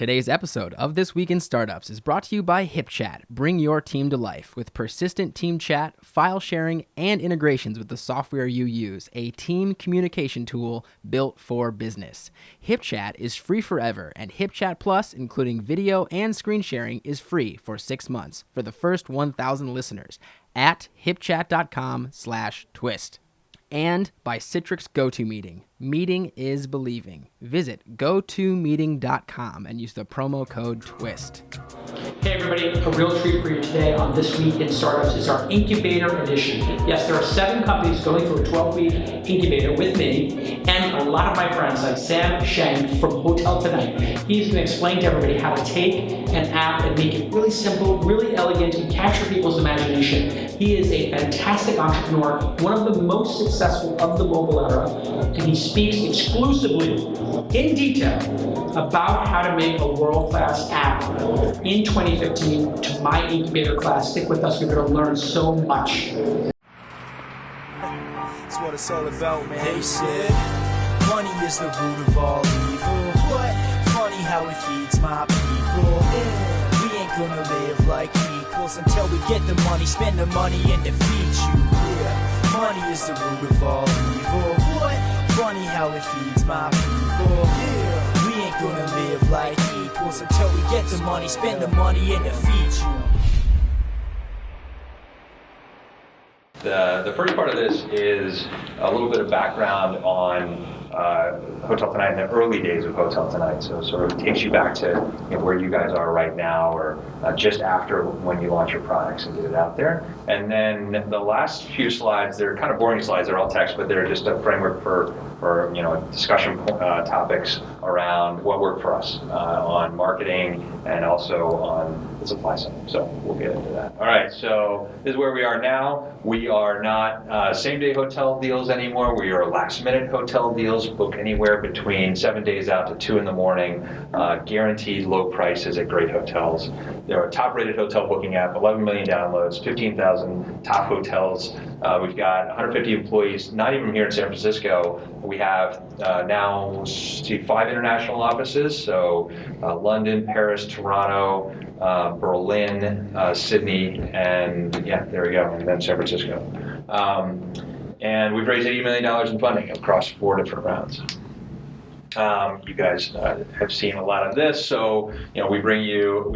Today's episode of This Week in Startups is brought to you by HipChat. Bring your team to life with persistent team chat, file sharing, and integrations with the software you use, a team communication tool built for business. HipChat is free forever, and HipChat Plus, including video and screen sharing, is free for 6 months for the first 1,000 listeners at hipchat.com/twist. And by Citrix GoToMeeting. Meeting is believing. Visit gotomeeting.com and use the promo code TWIST. Hey everybody, a real treat for you today on This Week in Startups is our Incubator Edition. Yes, there are 7 companies going through a 12-week incubator with me and a lot of my friends like Sam Shank from Hotel Tonight. He's going to explain to everybody how to take an app and make it really simple, really elegant, and capture people's imagination. He is a fantastic entrepreneur, one of the most successful of the mobile era, and he speaks exclusively in detail about how to make a world-class app in 2015 to my incubator class. Stick with us, you're going to learn so much. That's what it's all about, man. They said, money is the root of all evil. What? Funny how it feeds my people. We ain't gonna live like equals until we get the money, spend the money, and defeat you. Yeah, money is the root of all evil. What? Funny how it feeds my people. Yeah, we ain't gonna live like equals until we get the money, spend the money, and defeat you. The first part of this is a little bit of background on Hotel Tonight in the early days of Hotel Tonight. So it sort of takes you back to where you guys are right now, or just after when you launch your products and get it out there. And then the last few slides, they're kind of boring slides. They're all text, but they're just a framework for discussion topics around what worked for us on marketing and also on the supply side. So we'll get into that. All right, so this is where we are now. We are not same-day hotel deals anymore. We are last-minute hotel deals. Book anywhere between 7 days out to 2 in the morning. Guaranteed low prices at great hotels. They're a top-rated hotel booking app. 11 million downloads. 15,000 top hotels. We've got 150 employees. Not even here in San Francisco. We have now 5 international offices. So London, Paris, Toronto, Berlin, Sydney, and yeah, there we go, and then San Francisco. And we've raised $80 million in funding across 4 different rounds. You guys have seen a lot of this, so we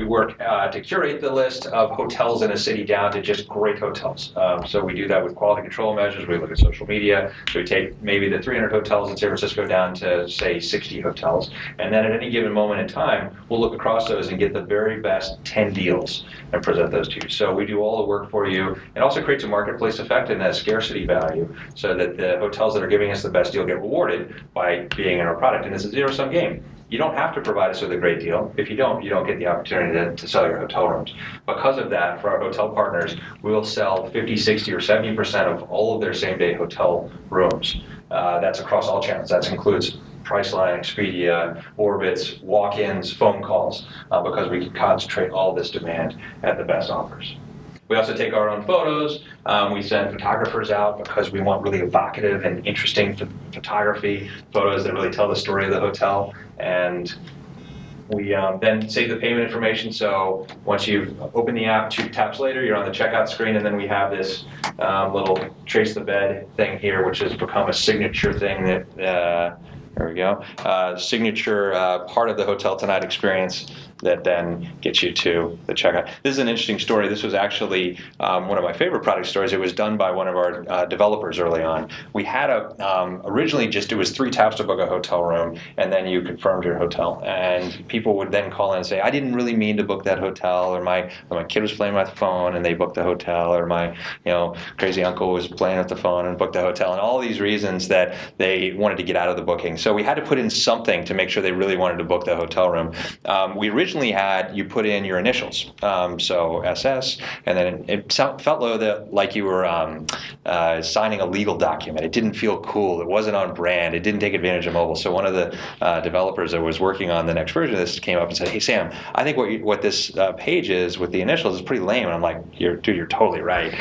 work to curate the list of hotels in a city down to just great hotels. So we do that with quality control measures. We look at social media. So we take maybe the 300 hotels in San Francisco down to, say, 60 hotels. And then at any given moment in time, we'll look across those and get the very best 10 deals and present those to you. So we do all the work for you. It also creates a marketplace effect and a scarcity value so that the hotels that are giving us the best deal get rewarded by being in our product. And it's a zero-sum game. You don't have to provide us with a great deal. If you don't get the opportunity to sell your hotel rooms. Because of that, for our hotel partners, we'll sell 50, 60, or 70% of all of their same-day hotel rooms. That's across all channels. That includes Priceline, Expedia, Orbitz, walk-ins, phone calls, because we can concentrate all this demand at the best offers. We also take our own photos. We send photographers out because we want really evocative and interesting photography, photos that really tell the story of the hotel. And we then save the payment information. So once you've opened the app, 2 taps later, you're on the checkout screen, and then we have this little trace the bed thing here, which has become a signature thing that, there we go, signature part of the Hotel Tonight experience that then gets you to the checkout. This is an interesting story. This was actually one of my favorite product stories. It was done by one of our developers early on. We had originally it was 3 taps to book a hotel room, and then you confirmed your hotel. And people would then call in and say, I didn't really mean to book that hotel, or my kid was playing with my phone and they booked the hotel, or my crazy uncle was playing with the phone and booked the hotel, and all these reasons that they wanted to get out of the booking. So we had to put in something to make sure they really wanted to book the hotel room. We originally originally had, you put in your initials, so SS, and then it felt like you were signing a legal document. It didn't feel cool. It wasn't on brand. It didn't take advantage of mobile. So one of the developers that was working on the next version of this came up and said, "Hey Sam, I think what this page is with the initials is pretty lame." And I'm like, "You're totally right.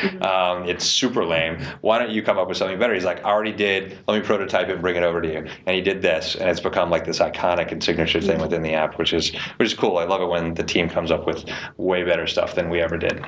It's super lame. Why don't you come up with something better?" He's like, "I already did. Let me prototype it and bring it over to you." And he did this, and it's become like this iconic and signature thing within the app, which is cool. I love it when the team comes up with way better stuff than we ever did.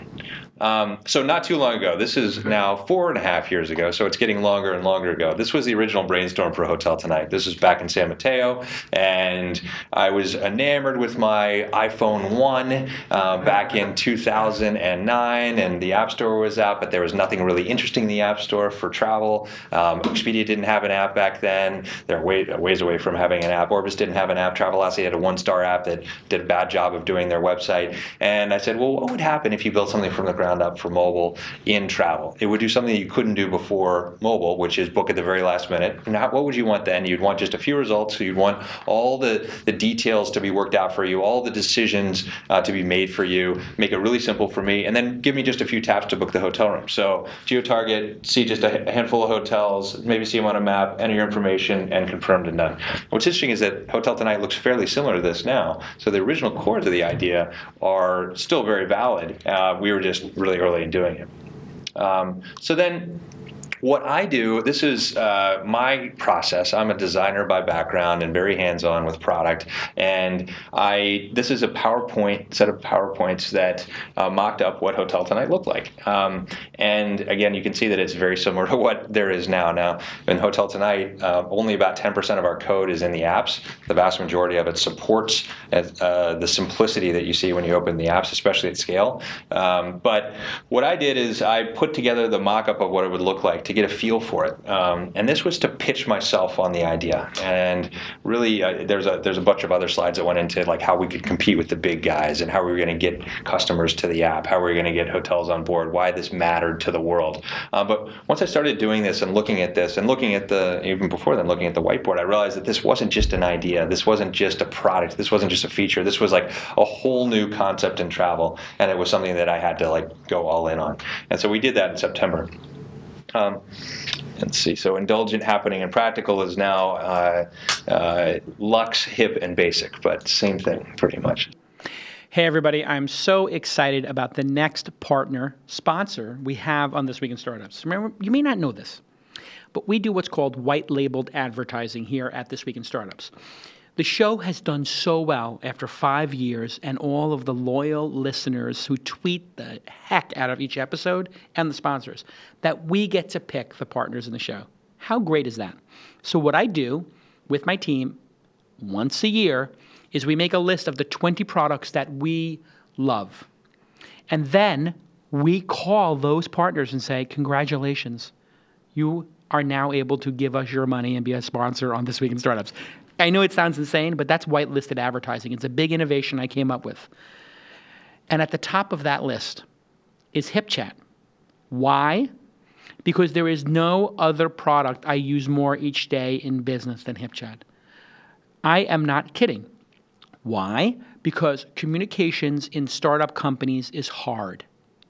So not too long ago, this is now 4.5 years ago, so it's getting longer and longer ago. This was the original brainstorm for Hotel Tonight. This was back in San Mateo, and I was enamored with my iPhone 1 back in 2009, and the App Store was out, but there was nothing really interesting in the App Store for travel. Expedia didn't have an app back then. They're ways away from having an app. Orbis didn't have an app. Travelocity had a one-star app that did a bad job of doing their website. And I said, well, what would happen if you built something from the ground up for mobile in travel? It would do something that you couldn't do before mobile, which is book at the very last minute. And what would you want then? You'd want just a few results. So you'd want all the details to be worked out for you, all the decisions to be made for you, make it really simple for me, and then give me just a few taps to book the hotel room. So geo-target, see just a handful of hotels, maybe see them on a map, enter your information, and confirmed and done. What's interesting is that Hotel Tonight looks fairly similar to this now. So the original cores of the idea are still very valid. We were just really early in doing it. So then what I do, this is my process. I'm a designer by background and very hands-on with product. And this is a set of PowerPoints that mocked up what Hotel Tonight looked like. And again, you can see that it's very similar to what there is now. Now, in Hotel Tonight, only about 10% of our code is in the apps. The vast majority of it supports the simplicity that you see when you open the apps, especially at scale. But what I did is I put together the mock-up of what it would look like to get a feel for it. And this was to pitch myself on the idea. And really, there's a bunch of other slides that went into like how we could compete with the big guys and how we were going to get customers to the app, how we were going to get hotels on board, why this mattered to the world. But once I started doing this and looking at this and looking at even before then, looking at the whiteboard, I realized that this wasn't just an idea. This wasn't just a product. This wasn't just a feature. This was like a whole new concept in travel. And it was something that I had to like go all in on. And so we did that in September. Let's see. So indulgent, happening, and practical is now luxe, hip, and basic, but same thing pretty much. Hey everybody, I'm so excited about the next partner sponsor we have on This Week in Startups. Remember, you may not know this, but we do what's called white labeled advertising here at This Week in Startups. The show has done so well after 5 years, and all of the loyal listeners who tweet the heck out of each episode and the sponsors, that we get to pick the partners in the show. How great is that? So what I do with my team once a year is we make a list of the 20 products that we love. And then we call those partners and say, congratulations, you are now able to give us your money and be a sponsor on This Week in Startups. I know it sounds insane, but that's whitelisted advertising. It's a big innovation I came up with. And at the top of that list is HipChat. Why? Because there is no other product I use more each day in business than HipChat. I am not kidding. Why? Because communications in startup companies is hard.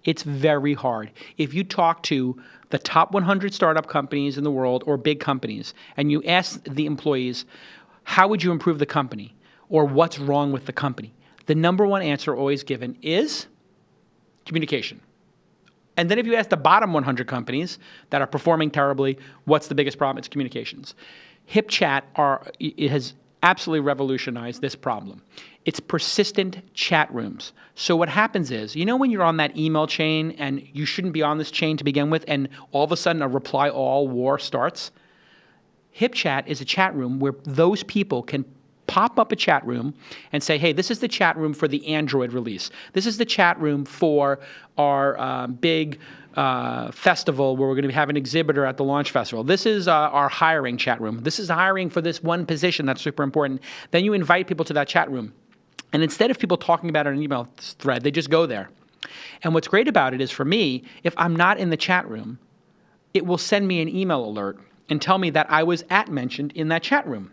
It's very hard. If you talk to the top 100 startup companies in the world or big companies, and you ask the employees, how would you improve the company? Or what's wrong with the company? The number one answer always given is communication. And then if you ask the bottom 100 companies that are performing terribly, what's the biggest problem? It's communications. HipChat it has absolutely revolutionized this problem. It's persistent chat rooms. So what happens is, you know when you're on that email chain and you shouldn't be on this chain to begin with, and all of a sudden a reply all war starts? HipChat is a chat room where those people can pop up a chat room and say, hey, this is the chat room for the Android release. This is the chat room for our big festival where we're going to have an exhibitor at the launch festival. This is our hiring chat room. This is hiring for this one position that's super important. Then you invite people to that chat room. And instead of people talking about it in an email thread, they just go there. And what's great about it is, for me, if I'm not in the chat room, it will send me an email alert and tell me that I was mentioned in that chat room.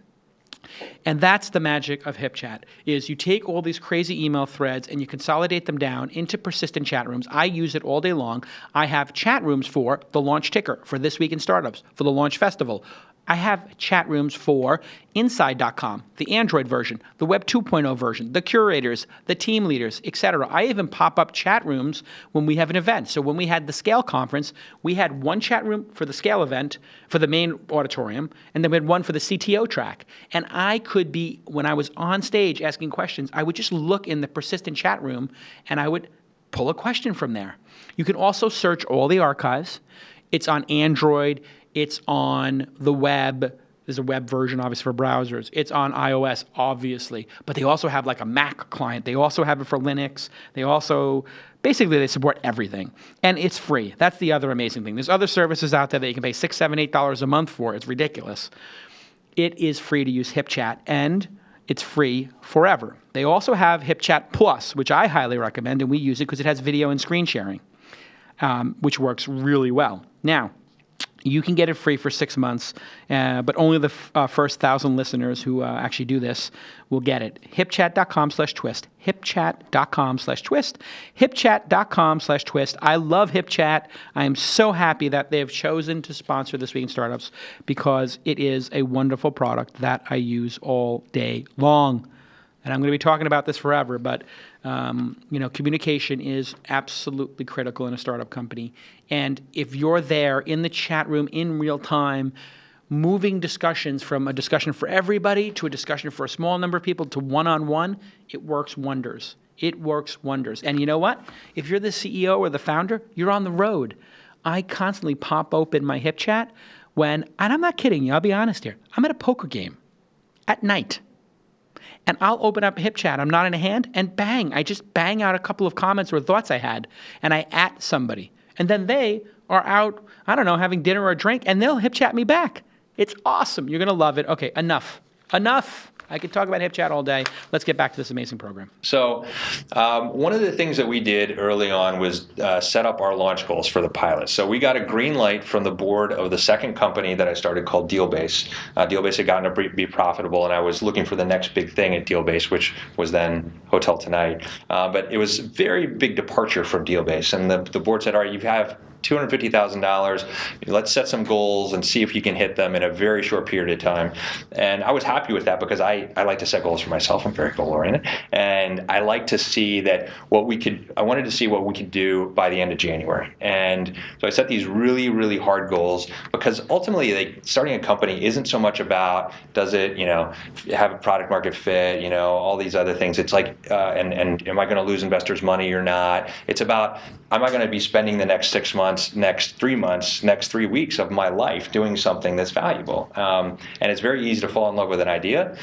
And that's the magic of HipChat, is you take all these crazy email threads and you consolidate them down into persistent chat rooms. I use it all day long. I have chat rooms for the Launch Ticker, for This Week in Startups, for the Launch Festival. I have chat rooms for Inside.com, the Android version, the Web 2.0 version, the curators, the team leaders, etc. I even pop up chat rooms when we have an event. So when we had the Scale conference, we had one chat room for the Scale event, for the main auditorium, and then we had one for the CTO track. And I could be, when I was on stage asking questions, I would just look in the persistent chat room and I would pull a question from there. You can also search all the archives. It's on Android. It's on the web. There's a web version, obviously, for browsers. It's on iOS, obviously. But they also have like a Mac client. They also have it for Linux. Basically, they support everything. And it's free. That's the other amazing thing. There's other services out there that you can pay $6, $7, $8 a month for. It's ridiculous. It is free to use HipChat, and it's free forever. They also have HipChat Plus, which I highly recommend, and we use it because it has video and screen sharing, which works really well. Now, you can get it free for 6 months, but only the first 1,000 listeners who actually do this will get it. HipChat.com/twist. HipChat.com/twist. HipChat.com/twist. I love HipChat. I am so happy that they have chosen to sponsor This Week in Startups because it is a wonderful product that I use all day long. And I'm going to be talking about this forever, but communication is absolutely critical in a startup company. And if you're there in the chat room in real time, moving discussions from a discussion for everybody to a discussion for a small number of people to one-on-one, it works wonders. It works wonders. And you know what? If you're the CEO or the founder, you're on the road. I constantly pop open my HipChat and I'm not kidding you, I'll be honest here, I'm at a poker game at night. And I'll open up HipChat, I'm not in a hand, and bang, I just bang out a couple of comments or thoughts I had, and I at somebody. And then they are out, I don't know, having dinner or a drink, and they'll HipChat me back. It's awesome. You're going to love it. Okay, enough. I could talk about HipChat all day. Let's get back to this amazing program. So one of the things that we did early on was set up our launch goals for the pilot. So we got a green light from the board of the second company that I started called Dealbase. Dealbase had gotten to be profitable, and I was looking for the next big thing at Dealbase, which was then Hotel Tonight. But it was a very big departure from Dealbase. And the board said, all right, you have $250,000. Let's set some goals and see if you can hit them in a very short period of time. And I was happy with that because I like to set goals for myself. I'm very goal-oriented. And I like to see that I wanted to see what we could do by the end of January. And so I set these really, really hard goals because ultimately starting a company isn't so much about does it, have a product market fit, all these other things. It's like, and am I going to lose investors' money or not? It's about, am I going to be spending the next 6 months, next 3 months, next 3 weeks of my life doing something that's valuable? And it's very easy to fall in love with an idea,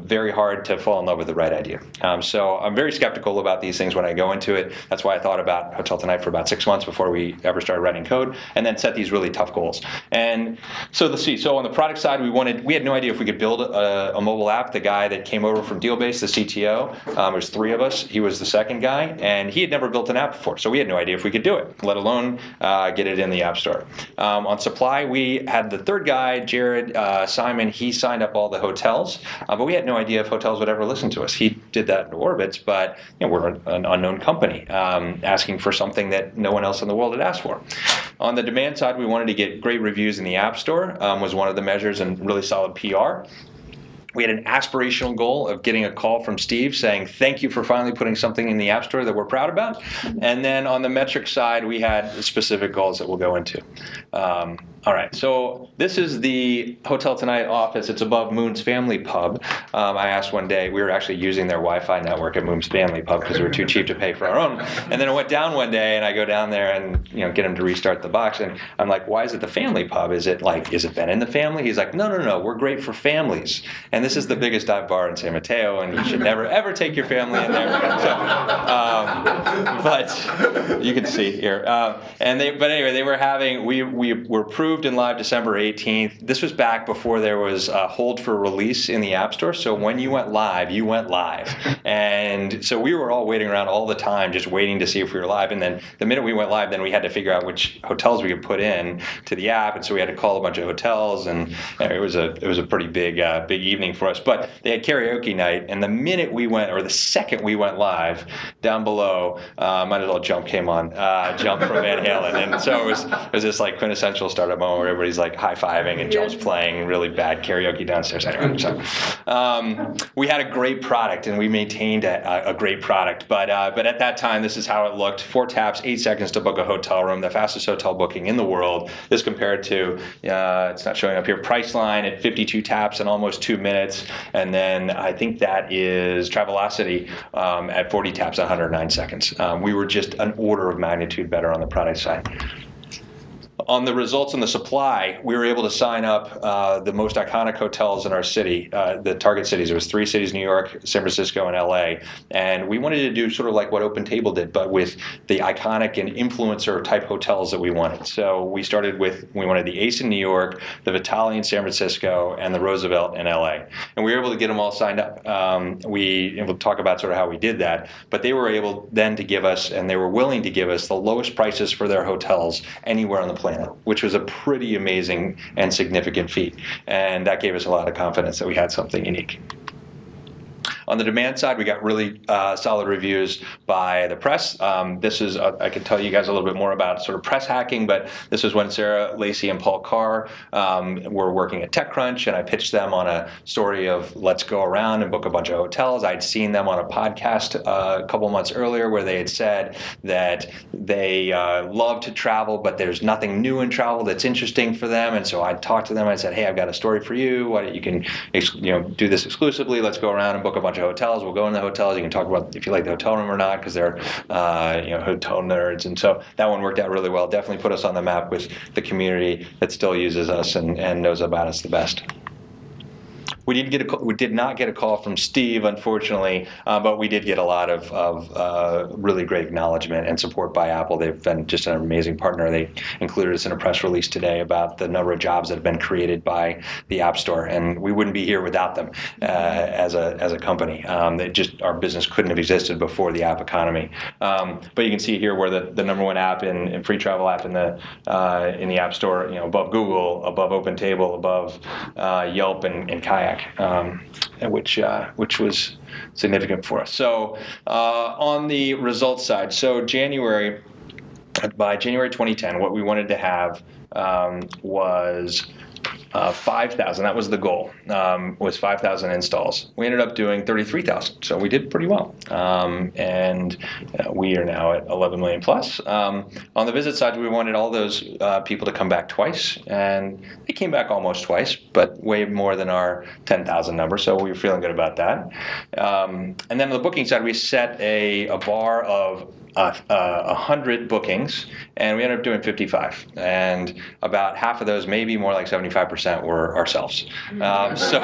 very hard to fall in love with the right idea. So I'm very skeptical about these things when I go into it. That's why I thought about Hotel Tonight for about 6 months before we ever started writing code, and then set these really tough goals. And so let's see. So on the product side, we had no idea if we could build a mobile app. The guy that came over from Dealbase, the CTO, there's 3 of us. He was the second guy, and he had never built an app before, so we had no idea if we could do it, let alone get it in the App Store. On supply, we had the third guy, Jared Simon. He signed up all the hotels, but we had no idea if hotels would ever listen to us. He did that in Orbitz, but we're an unknown company asking for something that no one else in the world had asked for. On the demand side, we wanted to get great reviews in the App Store, was one of the measures, and really solid PR. We had an aspirational goal of getting a call from Steve saying, thank you for finally putting something in the App Store that we're proud about. And then on the metric side, we had specific goals that we'll go into. All right, so this is the Hotel Tonight office. It's above Moon's Family Pub. I asked one day, we were actually using their Wi-Fi network at Moon's Family Pub because we were too cheap to pay for our own. And then I went down one day and I go down there and get him to restart the box. And I'm like, why is it the family pub? Is it Ben in the family? He's like, no, we're great for families. And this is the biggest dive bar in San Mateo, and you should never ever take your family in there. So, but you can see here. But anyway, they were having, we were proving approved and live December 18th. This was back before there was a hold for release in the App Store. So when you went live, you went live. And so we were all waiting around all the time, just waiting to see if we were live. And then the minute we went live, then we had to figure out which hotels we could put in to the app. And so we had to call a bunch of hotels, and it was a pretty big evening for us. But they had karaoke night, and the minute we went, or the second we went live, down below, Might As Well Jump came on, Jump from Van Halen. And so it was this like quintessential startup moment where everybody's like high-fiving and Jump's playing really bad karaoke downstairs. Anyway, so we had a great product, and we maintained a great product. But at that time, this is how it looked. 4 taps, 8 seconds to book a hotel room, the fastest hotel booking in the world. This compared to, it's not showing up here, Priceline at 52 taps in almost 2 minutes. And then I think that is Travelocity at 40 taps, 109 seconds. We were just an order of magnitude better on the product side. On the results and the supply, we were able to sign up the most iconic hotels in our city, the target cities. It was 3 cities, New York, San Francisco, and LA. And we wanted to do sort of like what OpenTable did, but with the iconic and influencer type hotels that we wanted. So we wanted the Ace in New York, the Vitale in San Francisco, and the Roosevelt in LA. And we were able to get them all signed up. We'll talk about sort of how we did that, but they were able then to give us, and they were willing to give us, the lowest prices for their hotels anywhere on the planet, which was a pretty amazing and significant feat. And that gave us a lot of confidence that we had something unique. On the demand side, we got really solid reviews by the press. This is, I can tell you guys a little bit more about sort of press hacking, but this was when Sarah Lacey and Paul Carr were working at TechCrunch, and I pitched them on a story of let's go around and book a bunch of hotels. I'd seen them on a podcast a couple months earlier where they had said that they love to travel, but there's nothing new in travel that's interesting for them. And so I talked to them. I said, hey, I've got a story for you. Why don't you can do this exclusively? Let's go around and book a bunch of hotels. We'll go in the hotels. You can talk about if you like the hotel room or not, because they're hotel nerds. And so that one worked out really well. Definitely put us on the map with the community that still uses us and knows about us the best. We did not get a call from Steve, unfortunately, but we did get a lot of really great acknowledgement and support by Apple. They've been just an amazing partner. They included us in a press release today about the number of jobs that have been created by the App Store, and we wouldn't be here without them as a company. Our business couldn't have existed before the app economy. But you can see here where the number one app in free travel app in the App Store, above Google, above OpenTable, above Yelp and Kayak. Which was significant for us. So on the results side, by January 2010, what we wanted to have was 5,000. That was the goal, was 5,000 installs. We ended up doing 33,000, so we did pretty well. And we are now at 11 million plus. On the visit side, we wanted all those people to come back twice, and they came back almost twice, but way more than our 10,000 number, so we were feeling good about that. And then on the booking side, we set a bar of 100 bookings, and we ended up doing 55, and about half of those, maybe more like 75%, were ourselves. So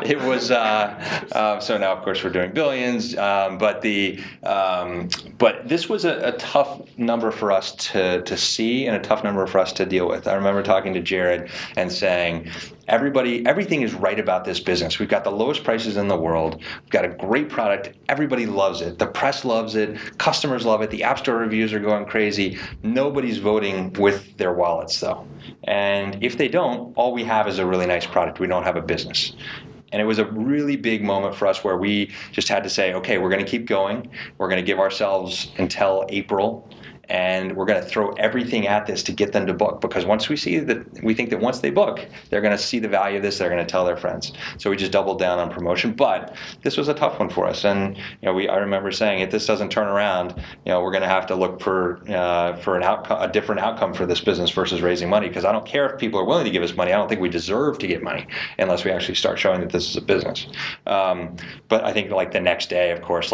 it was. So now, of course, we're doing billions, but this was a tough number for us to see and a tough number for us to deal with. I remember talking to Jared and saying, everything is right about this business. We've got the lowest prices in the world. We've got a great product. Everybody loves it. The press loves it. Customers love it. The App Store reviews are going crazy. Nobody's voting with their wallets, though. And if they don't, all we have is a really nice product. We don't have a business. And it was a really big moment for us where we just had to say, okay, we're going to keep going. We're going to give ourselves until April. And we're going to throw everything at this to get them to book, because once we think that once they book, they're going to see the value of this. They're going to tell their friends. So we just doubled down on promotion. But this was a tough one for us, and I remember saying, if this doesn't turn around, we're going to have to look for a different outcome for this business versus raising money. Because I don't care if people are willing to give us money. I don't think we deserve to get money unless we actually start showing that this is a business. But I think like the next day, of course,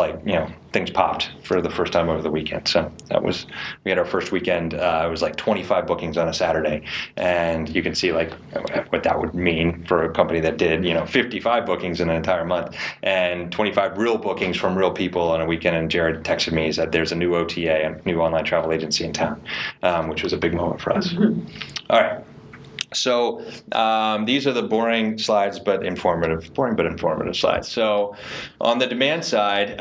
things popped for the first time over the weekend. So that was We had our first weekend, it was like 25 bookings on a Saturday. And you can see like what that would mean for a company that did, 55 bookings in an entire month and 25 real bookings from real people on a weekend. And Jared texted me, he said, there's a new OTA, a new online travel agency in town, which was a big moment for us. All right. So these are the boring but informative slides. So on the demand side,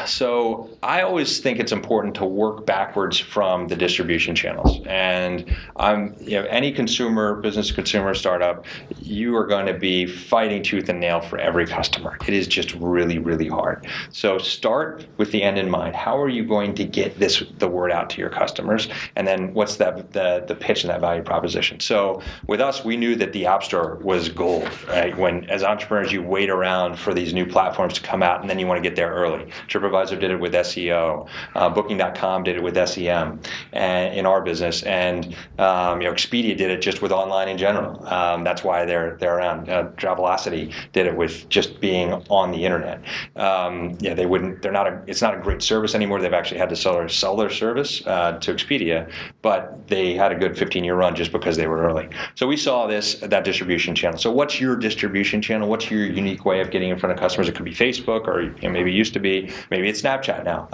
so I always think it's important to work backwards from the distribution channels. And any business consumer startup, you are going to be fighting tooth and nail for every customer. It is just really, really hard. So start with the end in mind. How are you going to get the word out to your customers? And then what's the pitch and that value proposition? So with us, we knew that the App Store was gold, right? When, as entrepreneurs, you wait around for these new platforms to come out, and then you want to get there early. TripAdvisor did it with SEO. Booking.com did it with SEM in our business. And Expedia did it just with online in general. That's why they're around. Travelocity did it with just being on the internet. It's not a great service anymore. They've actually had to sell their service to Expedia, but they had a good 15-year run just because they were early. So we saw that distribution channel. So what's your distribution channel? What's your unique way of getting in front of customers? It could be Facebook, or maybe it used to be, maybe it's Snapchat now.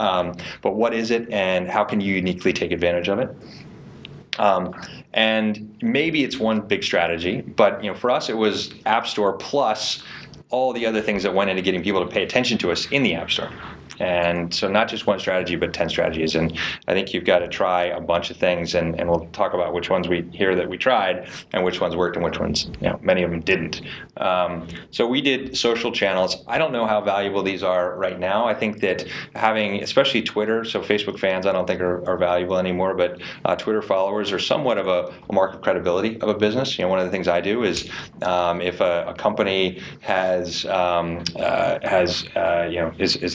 But what is it, and how can you uniquely take advantage of it? And maybe it's one big strategy, but for us it was App Store plus all the other things that went into getting people to pay attention to us in the App Store. And so not just one strategy, but 10 strategies. And I think you've got to try a bunch of things, and we'll talk about which ones we tried and which ones worked and which ones, many of them didn't. So we did social channels. I don't know how valuable these are right now. I think that having, especially Twitter, so Facebook fans I don't think are valuable anymore, but Twitter followers are somewhat of a mark of credibility of a business. One of the things I do is if a company is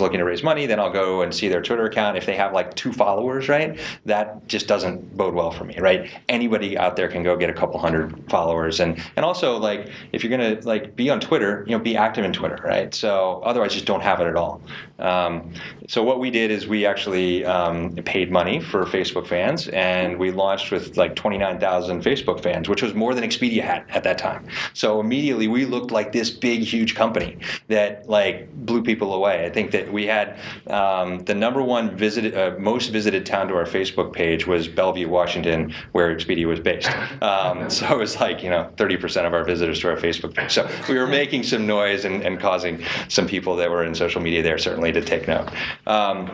looking to raise money, then I'll go and see their Twitter account. If they have like 2 followers, right, that just doesn't bode well for me, right? Anybody out there can go get a couple hundred followers, and also like if you're gonna like be on Twitter, be active in Twitter, right? So otherwise, just don't have it at all. So what we did is we actually paid money for Facebook fans, and we launched with like 29,000 Facebook fans, which was more than Expedia had at that time. So immediately we looked like this big, huge company that like blew people away. I think that we had the number one most visited town to our Facebook page was Bellevue, Washington, where Expedia was based. So it was like 30% of our visitors to our Facebook page. So we were making some noise and causing some people that were in social media there certainly to take note. And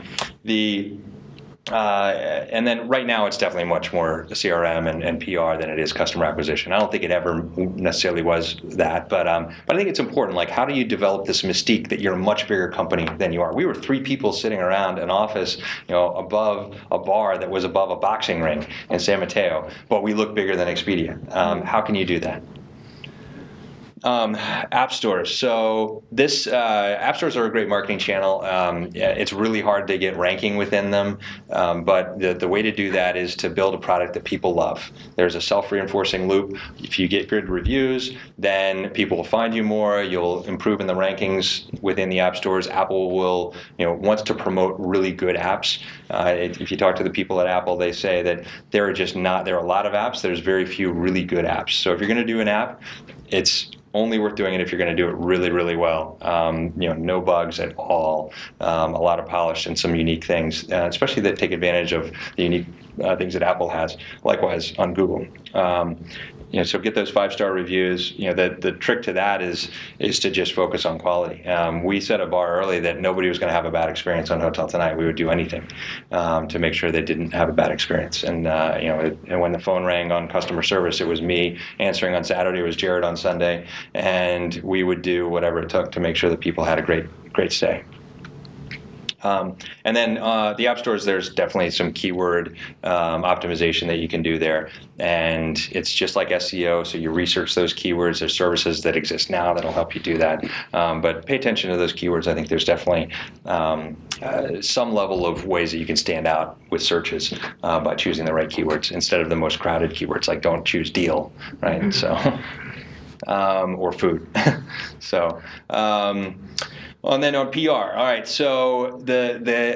then right now it's definitely much more CRM and PR than it is customer acquisition. I don't think it ever necessarily was that, but I think it's important. Like, how do you develop this mystique that you're a much bigger company than you are? We were 3 people sitting around an office, above a bar that was above a boxing ring in San Mateo, but we look bigger than Expedia. How can you do that? App stores. So app stores are a great marketing channel. It's really hard to get ranking within them, but the way to do that is to build a product that people love. There's a self-reinforcing loop. If you get good reviews, then people will find you more. You'll improve in the rankings within the app stores. Apple will, wants to promote really good apps. If you talk to the people at Apple, they say that there are a lot of apps. There's very few really good apps. So if you're going to do an app, it's only worth doing it if you're going to do it really, really well. No bugs at all. A lot of polish and some unique things, especially that take advantage of the unique things that Apple has. Likewise on Google. So get those 5-star reviews. The trick to that is to just focus on quality. We set a bar early that nobody was going to have a bad experience on Hotel Tonight. We would do anything to make sure they didn't have a bad experience. And and when the phone rang on customer service, it was me answering on Saturday. It was Jared on Sunday, and we would do whatever it took to make sure that people had a great stay. And then the app stores, there's definitely some keyword optimization that you can do there. And it's just like SEO, so you research those keywords. There's services that exist now that'll help you do that. But pay attention to those keywords. I think there's definitely some level of ways that you can stand out with searches by choosing the right keywords instead of the most crowded keywords, like don't choose deal, right? Mm-hmm. So, or food. So, And then on PR, all right. So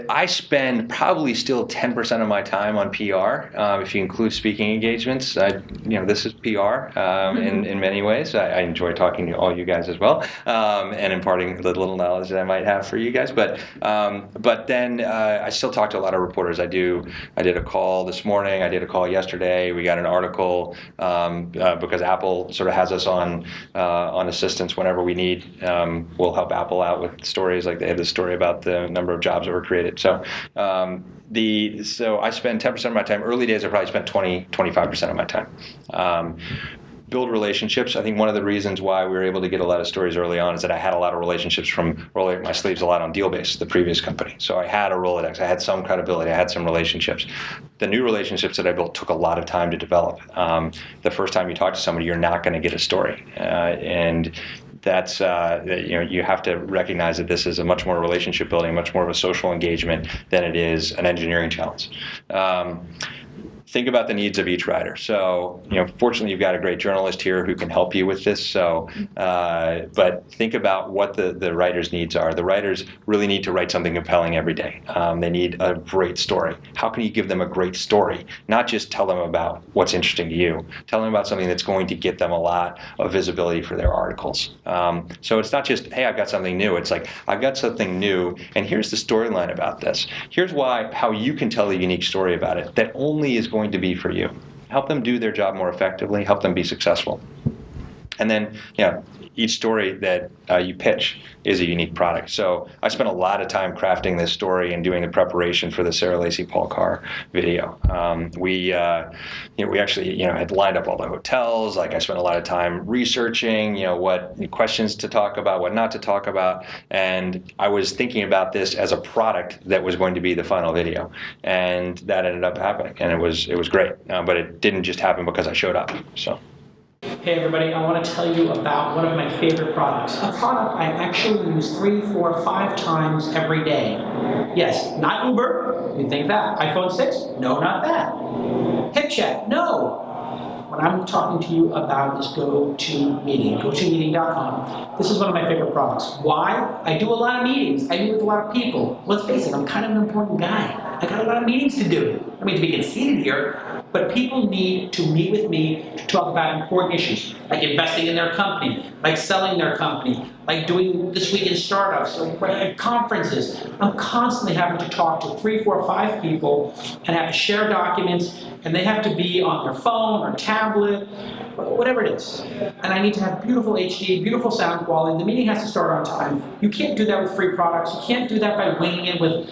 I spend probably still 10% of my time on PR. If you include speaking engagements, this is PR in many ways. I enjoy talking to all you guys as well, and imparting the little knowledge that I might have for you guys. But then I still talk to a lot of reporters. I did a call this morning. I did a call yesterday. We got an article because Apple sort of has us on assistance whenever we need. We'll help Apple out with stories, like they had this story about the number of jobs that were created. So so I spend 10% of my time. Early days, I probably spent 25% of my time. Build relationships. I think one of the reasons why we were able to get a lot of stories early on is that I had a lot of relationships from rolling up my sleeves a lot on Dealbase, the previous company. So I had a Rolodex. I had some credibility. I had some relationships. The new relationships that I built took a lot of time to develop. The first time you talk to somebody, you're not going to get a story. And that's you have to recognize that this is a much more relationship building, much more of a social engagement than it is an engineering challenge. Think about the needs of each writer. So, fortunately, you've got a great journalist here who can help you with this. So, but think about what the writer's needs are. The writers really need to write something compelling every day. They need a great story. How can you give them a great story? Not just tell them about what's interesting to you. Tell them about something that's going to get them a lot of visibility for their articles. So it's not just, hey, I've got something new. It's like, I've got something new, and here's the storyline about this. Here's how you can tell a unique story about it that only is going to be for you. Help them do their job more effectively, help them be successful. And then, each story that you pitch is a unique product. So I spent a lot of time crafting this story and doing the preparation for the Sarah Lacy Paul Carr video. We actually had lined up all the hotels. Like, I spent a lot of time researching what questions to talk about, what not to talk about, and I was thinking about this as a product that was going to be the final video, and that ended up happening, and it was great. But it didn't just happen because I showed up. So. Hey everybody, I want to tell you about one of my favorite products. A product I actually use 3, 4, 5 times every day. Yes, not Uber, you think that. iPhone 6? No, not that. HipChat? No. What I'm talking to you about is GoToMeeting, GoToMeeting.com. This is one of my favorite products. Why? I do a lot of meetings. I meet with a lot of people. Let's face it, I'm kind of an important guy. I got a lot of meetings to do. I mean, to be conceited here, but people need to meet with me to talk about important issues, like investing in their company, like selling their company, like doing This Week in Startups, or conferences. I'm constantly having to talk to 3, 4, 5 people and have to share documents, and they have to be on their phone or tablet, whatever it is. And I need to have beautiful HD, beautiful sound quality. The meeting has to start on time. You can't do that with free products. You can't do that by winging it with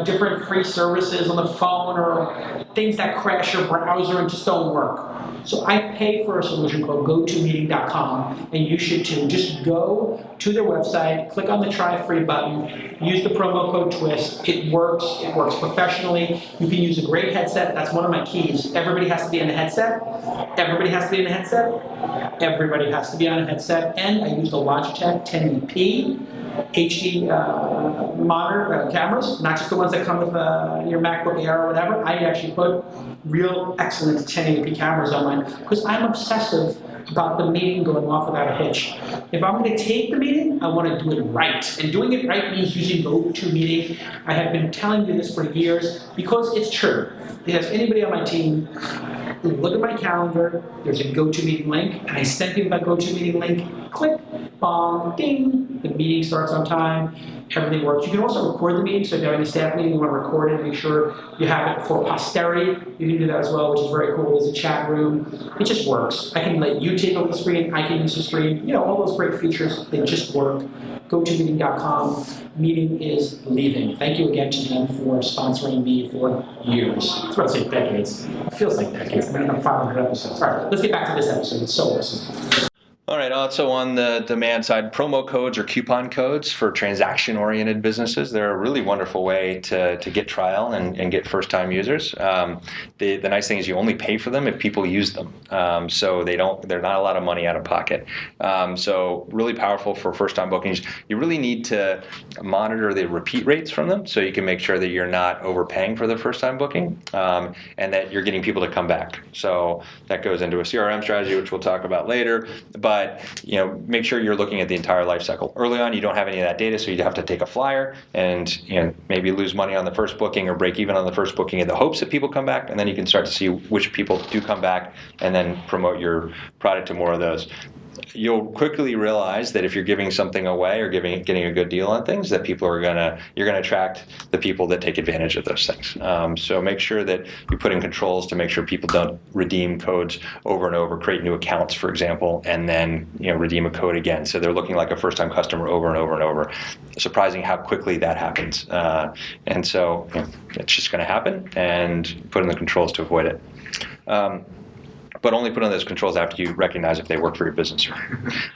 different free services on the phone or things that crash your browser and just don't work. So I pay for a solution called GoToMeeting.com, and you should too. Just go to their website, click on the try free button, use the promo code TWIST. It works professionally. You can use a great headset. That's one of my keys. Everybody has to be in a headset. Everybody has to be in a headset. Everybody has to be on a headset. And I used a Logitech 1080p HD monitor cameras, not just the ones that come with your MacBook Air or whatever. I actually put real excellent 1080p cameras on mine because I'm obsessive about the meeting going off without a hitch. If I'm going to take the meeting, I want to do it right. And doing it right means using GoToMeeting. I have been telling you this for years because it's true. If there's anybody on my team, look at my calendar, there's a GoToMeeting link, and I send people that GoToMeeting link, click, bong, ding, the meeting starts on time, everything works. You can also record the meeting, so if you're having a staff meeting, you want to record it and make sure you have it for posterity. You can do that as well, which is very cool. There's a chat room. It just works. I can let you take over the screen, I can use the screen, all those great features, they just work. GoToMeeting.com. Meeting is leaving. Thank you again to them for sponsoring me for years. I was about to say decades. It feels like decades. I've been on 500 episodes. All right, let's get back to this episode. It's so awesome. All right, also on the demand side, promo codes or coupon codes for transaction-oriented businesses. They're a really wonderful way to get trial and get first-time users. The nice thing is you only pay for them if people use them. So they're not a lot of money out of pocket. So really powerful for first-time bookings. You really need to monitor the repeat rates from them so you can make sure that you're not overpaying for the first-time booking and that you're getting people to come back. So that goes into a CRM strategy, which we'll talk about later. But but make sure you're looking at the entire life cycle. Early on, you don't have any of that data, so you have to take a flyer and maybe lose money on the first booking or break even on the first booking in the hopes that people come back, and then you can start to see which people do come back and then promote your product to more of those. You'll quickly realize that if you're giving something away or getting a good deal on things, that you're gonna attract the people that take advantage of those things. So make sure that you put in controls to make sure people don't redeem codes over and over, create new accounts, for example, and then redeem a code again. So they're looking like a first-time customer over and over and over. Surprising how quickly that happens. And so it's just going to happen, and put in the controls to avoid it. But only put on those controls after you recognize if they work for your business.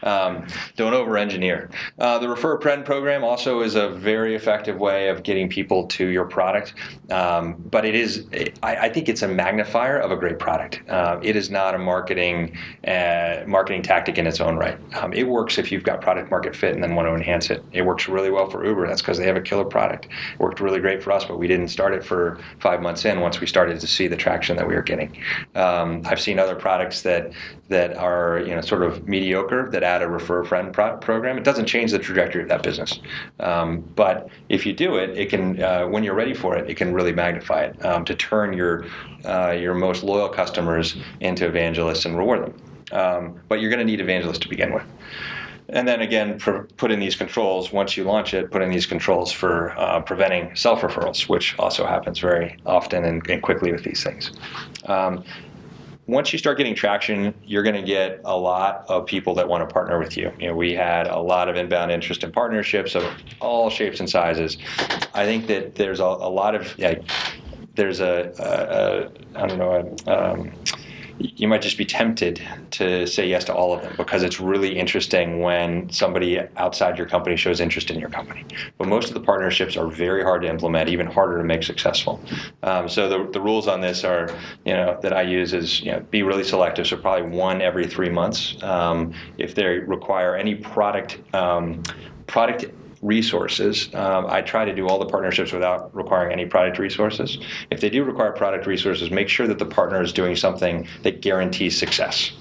Don't over-engineer. The Refer a Friend program also is a very effective way of getting people to your product. But I think it's a magnifier of a great product. It is not a marketing tactic in its own right. It works if you've got product market fit and then want to enhance it. It works really well for Uber. That's because they have a killer product. It worked really great for us, but we didn't start it for 5 months in once we started to see the traction that we were getting. I've seen other products that are sort of mediocre that add a Refer a Friend program. It doesn't change the trajectory of that business, but if you do it, it can when you're ready for it, it can really magnify it to turn your most loyal customers into evangelists and reward them. But you're going to need evangelists to begin with. And then again, put in these controls, once you launch it, put in these controls for preventing self-referrals, which also happens very often and quickly with these things. Once you start getting traction, you're going to get a lot of people that want to partner with you. We had a lot of inbound interest in partnerships of all shapes and sizes. I think that there's a lot of, you might just be tempted to say yes to all of them because it's really interesting when somebody outside your company shows interest in your company. But most of the partnerships are very hard to implement, even harder to make successful. So the rules on this are, that I use is, be really selective. So probably one every 3 months. If they require any product resources, I try to do all the partnerships without requiring any product resources. If they do require product resources, make sure that the partner is doing something that guarantees success.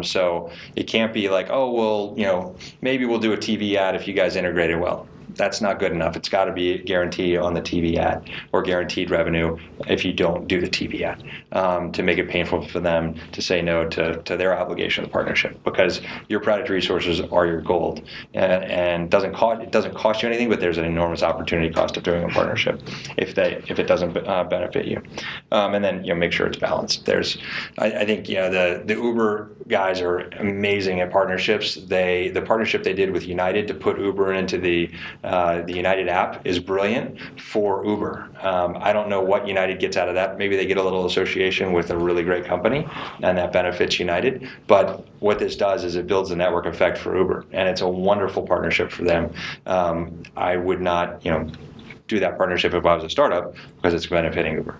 So it can't be like, oh, well, maybe we'll do a TV ad if you guys integrate it well. That's not good enough. It's got to be a guarantee on the TV ad or guaranteed revenue if you don't do the TV ad to make it painful for them to say no to their obligation of the partnership, because your product resources are your gold, and it doesn't cost you anything, but there's an enormous opportunity cost of doing a partnership if it doesn't benefit you, and then make sure it's balanced. I think the Uber guys are amazing at partnerships. The partnership they did with United to put Uber into the United app is brilliant for Uber. I don't know what United gets out of that. Maybe they get a little association with a really great company, and that benefits United. But what this does is it builds a network effect for Uber, and it's a wonderful partnership for them. I would not, do that partnership if I was a startup because it's benefiting Uber.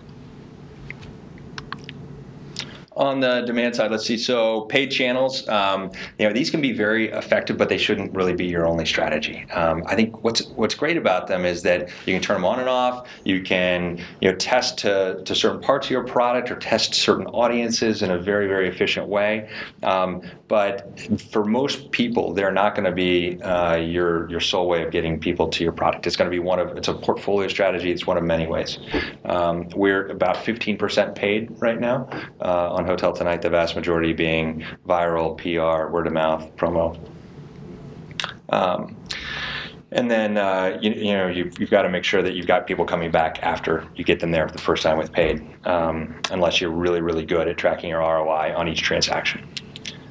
On the demand side, let's see. So paid channels, these can be very effective, but they shouldn't really be your only strategy. I think what's great about them is that you can turn them on and off. You can test to certain parts of your product or test certain audiences in a very, very efficient way. But for most people, they're not going to be your sole way of getting people to your product. It's going to be it's a portfolio strategy. It's one of many ways. We're about 15% paid right now on Hotel Tonight, the vast majority being viral, PR, word of mouth, promo. And then you've got to make sure that you've got people coming back after you get them there the first time with paid, unless you're really, really good at tracking your ROI on each transaction.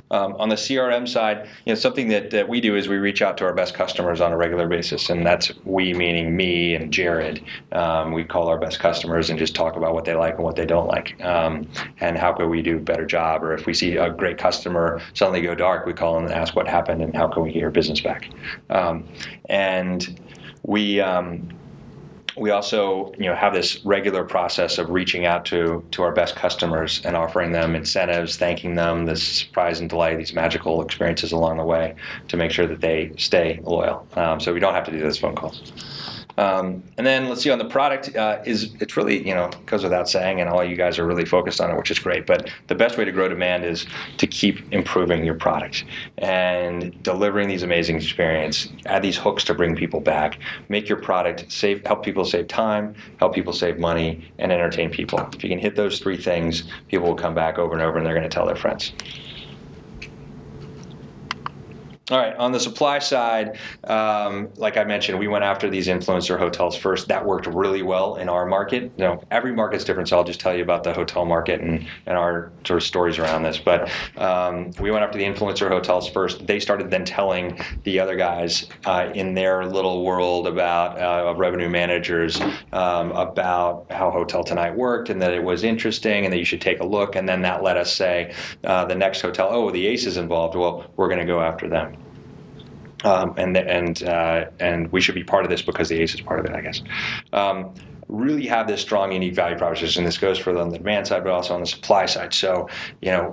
On the CRM side, something that we do is we reach out to our best customers on a regular basis, and that's we meaning me and Jared. We call our best customers and just talk about what they like and what they don't like, and how could we do a better job. Or if we see a great customer suddenly go dark, we call them and ask what happened and how can we get your business back. And we also, have this regular process of reaching out to our best customers and offering them incentives, thanking them, this surprise and delight, these magical experiences along the way to make sure that they stay loyal. So we don't have to do those phone calls. And then let's see on the product it's really, goes without saying, and all you guys are really focused on it, which is great. But the best way to grow demand is to keep improving your product and delivering these amazing experiences. Add these hooks to bring people back. Make your product help people save time, help people save money, and entertain people. If you can hit those three things, people will come back over and over, and they're going to tell their friends. All right, on the supply side, like I mentioned, we went after these influencer hotels first. That worked really well in our market. Every market's different, so I'll just tell you about the hotel market and our sort of stories around this. But we went after the influencer hotels first. They started then telling the other guys in their little world about revenue managers about how Hotel Tonight worked and that it was interesting and that you should take a look. And then that let us say the next hotel, oh, the Ace is involved. Well, we're going to go after them. And we should be part of this because the Ace is part of it, I guess. Really have this strong, unique value proposition. This goes for on the demand side, but also on the supply side. So,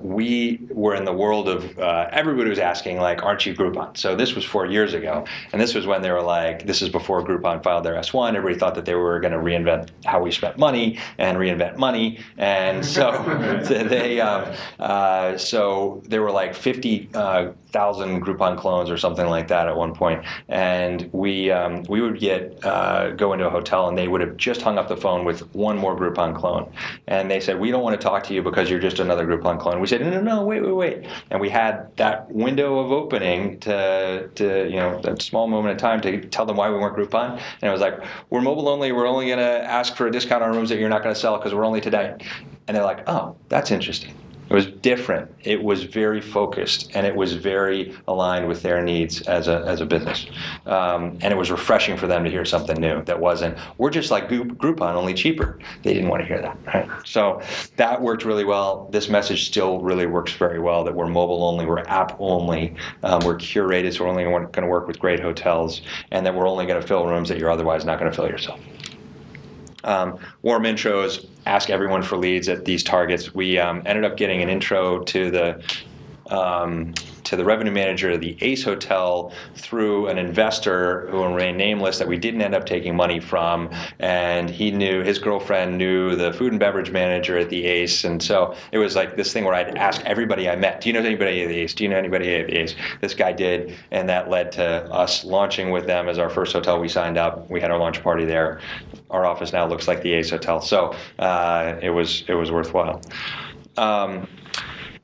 we were in the world of everybody was asking, like, aren't you Groupon? So this was 4 years ago, and this was when they were like, this is before Groupon filed their S1. Everybody thought that they were going to reinvent how we spent money and reinvent money, and so so there were like 50,000 Groupon clones or something like that at one point, and we would go into a hotel and they would have just hung up the phone with one more Groupon clone, and they said, we don't want to talk to you because you're just another Groupon clone. We said, no, wait, and we had that window of opening to that small moment of time to tell them why we weren't Groupon, and it was like, we're mobile only, we're only going to ask for a discount on rooms that you're not going to sell because we're only today, and they're like, oh, that's interesting. It was different. It was very focused, and it was very aligned with their needs as a business. And it was refreshing for them to hear something new that wasn't, we're just like Groupon, only cheaper. They didn't want to hear that, right? So that worked really well. This message still really works very well, that we're mobile only, we're app only, we're curated, so we're only going to work with great hotels, and that we're only going to fill rooms that you're otherwise not going to fill yourself. Warm intros, ask everyone for leads at these targets. We ended up getting an intro to the revenue manager of the Ace Hotel through an investor who will remain nameless that we didn't end up taking money from, and his girlfriend knew the food and beverage manager at the Ace, and so it was like this thing where I'd ask everybody I met, do you know anybody at the Ace? Do you know anybody at the Ace? This guy did, and that led to us launching with them as our first hotel. We signed up. We had our launch party there. Our office now looks like the Ace Hotel, so it was worthwhile.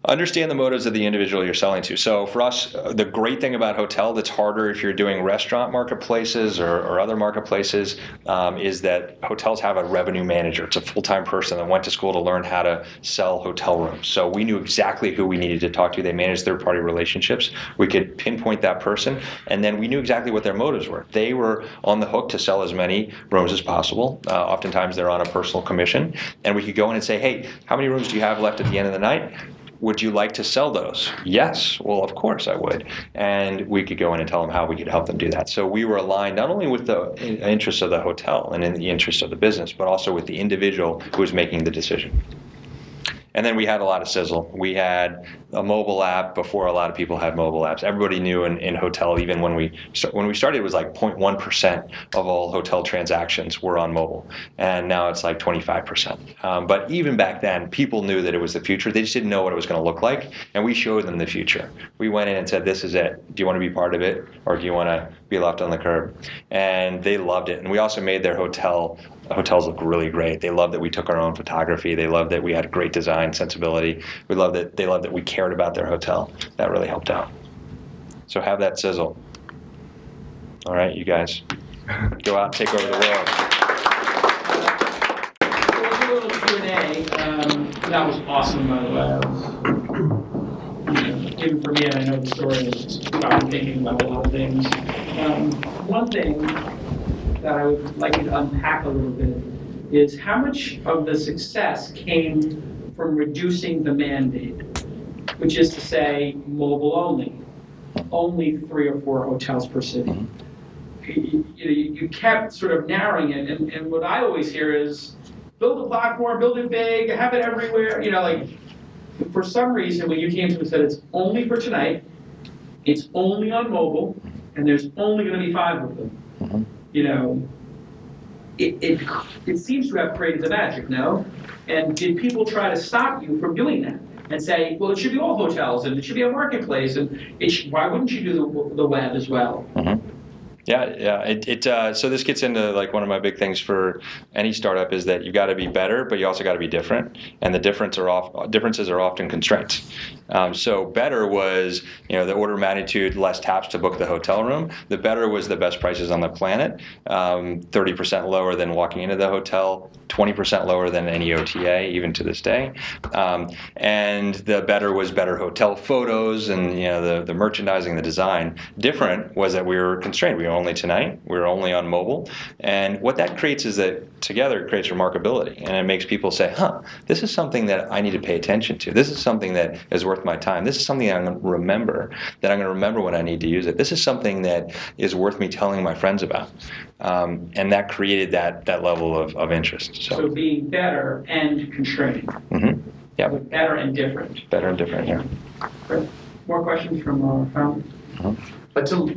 Understand the motives of the individual you're selling to. So for us, the great thing about hotel that's harder if you're doing restaurant marketplaces or other marketplaces is that hotels have a revenue manager. It's a full-time person that went to school to learn how to sell hotel rooms. So we knew exactly who we needed to talk to. They managed third-party relationships. We could pinpoint that person, and then we knew exactly what their motives were. They were on the hook to sell as many rooms as possible. Oftentimes they're on a personal commission, and we could go in and say, hey, how many rooms do you have left at the end of the night? Would you like to sell those? Yes. Well, of course I would. And we could go in and tell them how we could help them do that. So we were aligned not only with the interests of the hotel and in the interests of the business, but also with the individual who was making the decision. And then we had a lot of sizzle. We had a mobile app before a lot of people had mobile apps. Everybody knew in hotel, even when we started, it was like 0.1% of all hotel transactions were on mobile. And now it's like 25%. But even back then, people knew that it was the future. They just didn't know what it was going to look like. And we showed them the future. We went in and said, this is it. Do you want to be part of it? Or do you want to be left on the curb? And they loved it. And we also made their hotels look really great. They loved that we took our own photography. They loved that we had great design sensibility. They loved that we cared about their hotel. That really helped out. So have that sizzle. All right, you guys, go out and take over the world. A little Q&A. That was awesome, by the way. Even for me, and I know the story, it's got me thinking about a lot of things. One thing that I would like you to unpack a little bit is how much of the success came from reducing the mandate, which is to say mobile only 3 or 4 hotels per city. You kept sort of narrowing it, and what I always hear is build a platform, build it big, have it everywhere. For some reason, when you came to us and said it's only for tonight, it's only on mobile, and there's only going to be 5 of them. it seems to have created the magic, no? And did people try to stop you from doing that and say, well, it should be all hotels and it should be a marketplace, and why wouldn't you do the web as well? Mm-hmm. Yeah. So this gets into like one of my big things for any startup is that you got to be better, but you also got to be different, and the differences are often constraints. So better was, the order of magnitude less taps to book the hotel room. The better was the best prices on the planet, 30% lower than walking into the hotel, 20% lower than any OTA, even to this day. And the better was better hotel photos and the merchandising, the design. Different was that we were constrained. We were only tonight. We were only on mobile. And what that creates is that together it creates remarkability, and it makes people say, this is something that I need to pay attention to. This is something that is worth my time. This is something that I'm going to remember when I need to use it. This is something that is worth me telling my friends about. And that created that level of interest. So being better and constrained. Mm-hmm. Yeah. Better and different. Better and different, yeah. Great. More questions from our founders? Mm-hmm. I'd like to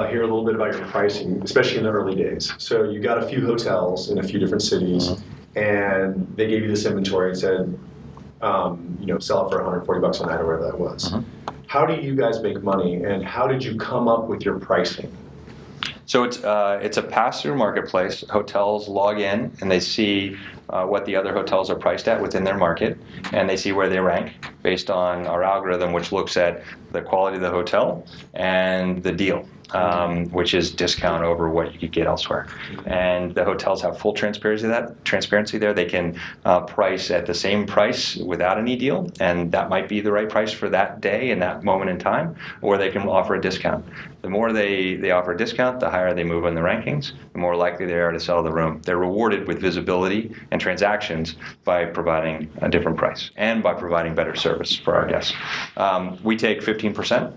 hear a little bit about your pricing, especially in the early days. So you got a few hotels in a few different cities, and they gave you this inventory and said, sell it for $140 a night or whatever that was. How do you guys make money, and how did you come up with your pricing? So it's a pass-through marketplace. Hotels log in and they see what the other hotels are priced at within their market, and they see where they rank based on our algorithm, which looks at the quality of the hotel and the deal, which is discount over what you could get elsewhere. And the hotels have full transparency there. They can price at the same price without any deal, and that might be the right price for that day and that moment in time, or they can offer a discount. The more they offer a discount, the higher they move in the rankings, the more likely they are to sell the room. They're rewarded with visibility and transactions by providing a different price and by providing better service for our guests. We take 15%.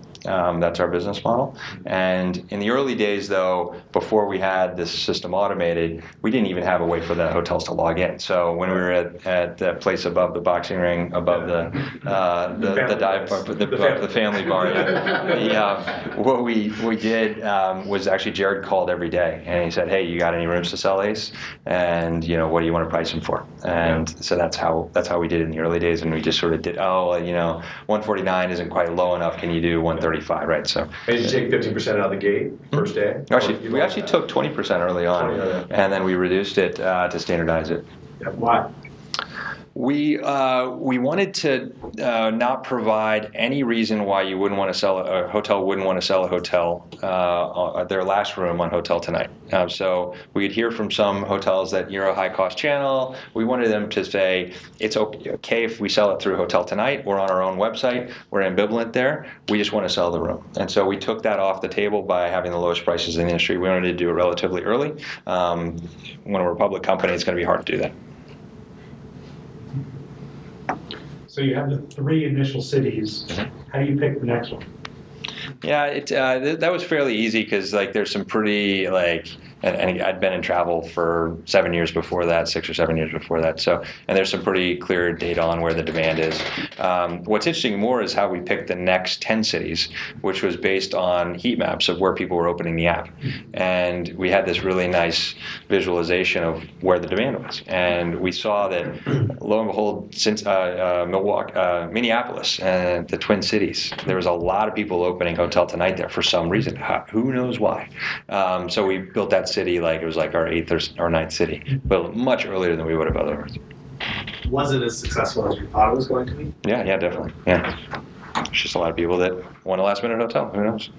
That's our business model. And in the early days, though, before we had this system automated, we didn't even have a way for the hotels to log in. So when we were at the place above the boxing ring, above the dive bar, the family bar, what we did was actually Jared called every day and he said, "Hey, you got any rooms to sell, Ace? And what do you want to price them for?" And so that's how we did it in the early days. And we just sort of did, 149 isn't quite low enough. Can you do 135? Right. So. Did you take 15% out of the gate first day? We actually took 20% early on, and then we reduced it to standardize it. Yeah. Why? We wanted to not provide any reason why you wouldn't want to sell a hotel their last room on Hotel Tonight. So we'd hear from some hotels that you're a high-cost channel. We wanted them to say it's okay if we sell it through Hotel Tonight or on our own website. We're ambivalent there. We just want to sell the room. And so we took that off the table by having the lowest prices in the industry. We wanted to do it relatively early. When we're a public company, it's going to be hard to do that. So you have the 3 initial cities. How do you pick the next one? Yeah, that was fairly easy because there's some pretty and I'd been in travel for 7 years before that, 6 or 7 years before that. So, and there's some pretty clear data on where the demand is. What's interesting more is how we picked the next 10 cities, which was based on heat maps of where people were opening the app. And we had this really nice visualization of where the demand was. And we saw that, lo and behold, since Minneapolis and the Twin Cities, there was a lot of people opening Hotel Tonight there for some reason. Who knows why? So we built that city it was like our 8th or 9th city, but much earlier than we would have otherwise. Was it as successful as you thought it was going to be? Yeah, definitely. Yeah. There's just a lot of people that want a last-minute hotel. Who knows?